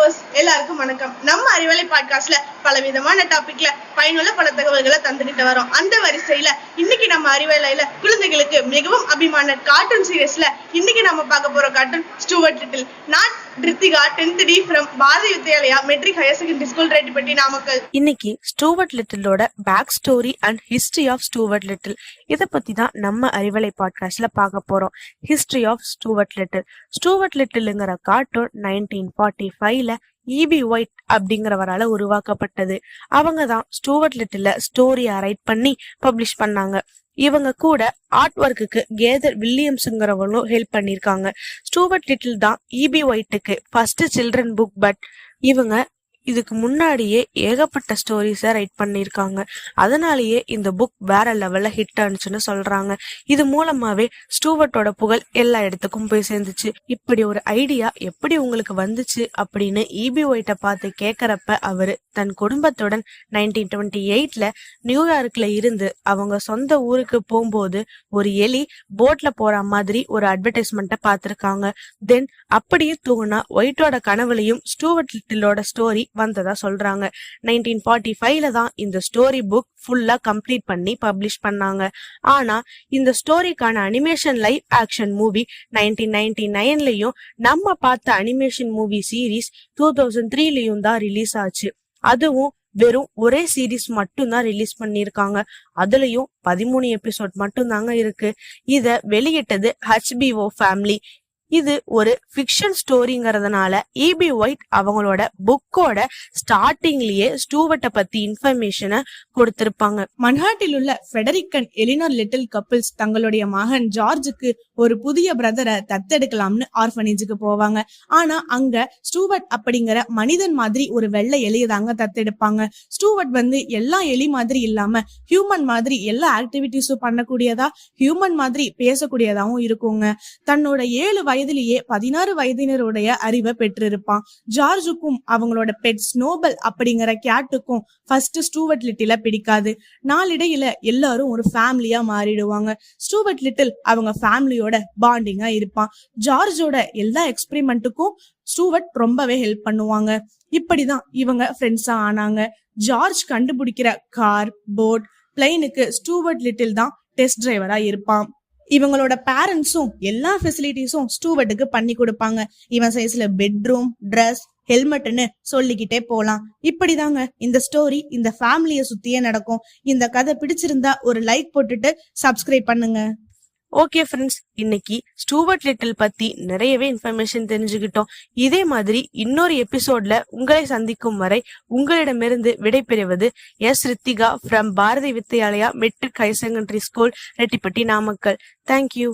Viewers எல்லாருக்கும் வணக்கம். நம்ம அறிவலை பாட்காஸ்ட்ல பல விதமான டாபிக்ல பயனுள்ள பல தகவல்களை தந்துகிட்டு வரோம். அந்த வரிசையில இன்னைக்கு நம்ம அறிவலையில குழந்தைகளுக்கு மிகவும் அபிமான கார்ட்டூன் சீரியஸ்ல இன்னைக்கு நம்ம பார்க்க போற கார்ட்டூன் ஸ்டூவர்ட் லிட்டில். நான் Rithika 10th D from Bharathi Vidyalaya matric higher secondary school Rettipatti Namakkal. இன்னைக்கு ஸ்டூவர்ட் லிட்டிலோட back story and history of Stuart Little இதை பத்தி தான் நம்ம அறிவலை பாட்காஸ்ட்ல பார்க்க போறோம். History of Stuart Little. Stuart லிட்டில்ங்கிற கார்ட்டூன் 1945ல E.B. ஒயிட் அப்படிங்கிறவரால உருவாக்கப்பட்டது. அவங்க தான் ஸ்டூவர்ட் லிட்டில ஸ்டோரியா ரைட் பண்ணி பப்ளிஷ் பண்ணாங்க. இவங்க கூட ஆர்ட் ஒர்க்குக்கு கேதர் வில்லியம்ஸ்ங்கிறவங்களும் ஹெல்ப் பண்ணிருக்காங்க. ஸ்டூவர்ட் லிட்டில் தான் E.B. ஒயிட்டுக்கு ஃபர்ஸ்ட் சில்ட்ரன் புக். பட் இவங்க இதுக்கு முன்னாடியே ஏகப்பட்ட ஸ்டோரிஸை ரைட் பண்ணிருக்காங்க. அதனாலேயே இந்த புக் வேற லெவல்ல ஹிட் ஆனிச்சுன்னு சொல்றாங்க. இது மூலமாவே ஸ்டூவர்ட்டோட புகழ் எல்லா இடத்துக்கும் போய் சேர்ந்துச்சு. இப்படி ஒரு ஐடியா எப்படி உங்களுக்கு வந்துச்சு அப்படின்னு E.B. ஒயிட்டை பார்த்து கேக்குறப்ப அவரு தன் குடும்பத்துடன் 1928ல நியூயார்க்ல இருந்து அவங்க சொந்த ஊருக்கு போகும்போது ஒரு எலி போட்ல போற மாதிரி ஒரு அட்வர்டைஸ்மெண்ட்டை பார்த்திருக்காங்க. தென் அப்படியே தூங்கினா ஒயிட்டோட கனவுலையும் ஸ்டூவர்ட் லிட்டிலோட ஸ்டோரி வந்ததா சொல்றாங்க. 1945ல தான் இந்த ஸ்டோரி புக் ஃபுல்லா கம்ப்ளீட் பண்ணி பப்ளிஷ் பண்ணாங்க. ஆனா இந்த ஸ்டோரிக்கான அனிமேஷன் லைவ் ஆக்ஷன் மூவி 1999லயும் நம்ம பார்த்த அனிமேஷன் மூவி சீரீஸ் 2003லயும் தான் ரிலீஸ் ஆச்சு. அதுவும் வெறும் ஒரே சீரீஸ் மட்டும் தான் ரிலீஸ் பண்ணிருக்காங்க. அதுலயும் 13 எபிசோட் மட்டும் தாங்க இருக்கு. இத வெளியிட்டது HBO ஃபேமிலி. இது ஒரு ஃபிக்ஷன் ஸ்டோரிங்கிறதுனால E.B. ஒயிட் அவங்களோட புக்கோட ஸ்டார்டிங்லயே ஸ்டூவர்ட்டை பத்தி இன்ஃபர்மேஷனை கொடுத்திருப்பாங்க. மன்ஹாட்டில் உள்ள Frederick and Eleanor little couples தங்களுடைய மகன் ஜார்ஜுக்கு ஒரு புதிய பிரதரை தத்தெடுக்கலாம்னு ஆர்ஃபனேஜுக்கு போவாங்க. ஆனா அங்க ஸ்டூவர்ட் அப்படிங்கிற மனிதன் மாதிரி ஒரு வெள்ளை எலியை தாங்க தத்தெடுப்பாங்க. ஸ்டூவர்ட் எல்லா எலி மாதிரி இல்லாம ஹியூமன் மாதிரி எல்லா ஆக்டிவிட்டிஸும் பண்ணக்கூடியதா, ஹியூமன் மாதிரி பேசக்கூடியதாவும் இருக்குங்க. தன்னோட 7 வயதிலேயே 16 வயதினருடைய அறிவை பெற்றிருப்பான். ஜார்ஜுக்கும் அவங்களோட பெட் ஸ்னோபல் அப்படிங்கிற கேட்டுக்கும் ஃபர்ஸ்ட் ஸ்டூவர்ட் லிட்டில பிடிக்காது. நாளிடையில எல்லாரும் ஒரு ஃபேமிலியா மாறிடுவாங்க. ஸ்டூவர்ட் லிட்டில் அவங்க ஃபேமிலியோட பாண்டிங்கா இருப்பான். ஜார்ஜோட எல்லா எக்ஸ்பெரிமெண்ட்டுக்கும் ஸ்டூவர்ட் ரொம்பவே ஹெல்ப் பண்ணுவாங்க. இப்படிதான் இவங்க ஃப்ரெண்ட்ஸா ஆனாங்க. ஜார்ஜ் கண்டுபிடிக்கிற கார், போட், பிளைனுக்கு ஸ்டூவர்ட் லிட்டில் தான் டெஸ்ட் டிரைவரா இருப்பான். இவங்களோட பேரண்ட்ஸும் எல்லா ஃபெசிலிட்டிஸும் ஸ்டூவர்ட்டுக்கு பண்ணி கொடுப்பாங்க. இவன் சைஸ்ல பெட்ரூம், ட்ரெஸ், ஹெல்மெட்னு சொல்லிக்கிட்டே போலாம். இப்படிதாங்க இந்த ஸ்டோரி இந்த ஃபேமிலிய சுத்தியே நடக்கும். இந்த கதை பிடிச்சிருந்தா ஒரு லைக் போட்டுட்டு சப்ஸ்கிரைப் பண்ணுங்க. ஓகே ஃப்ரெண்ட்ஸ், இன்னைக்கு ஸ்டூவர்ட் லிட்டில் பத்தி நிறையவே இன்ஃபர்மேஷன் தெரிஞ்சுக்கிட்டோம். இதே மாதிரி இன்னொரு எபிசோட்ல உங்களை சந்திக்கும் வரை உங்களிடமிருந்து விடைபெறுவது Rithika from Bharathi Vidyalaya matric higher secondary school Rettipatti Namakkal. Thank you.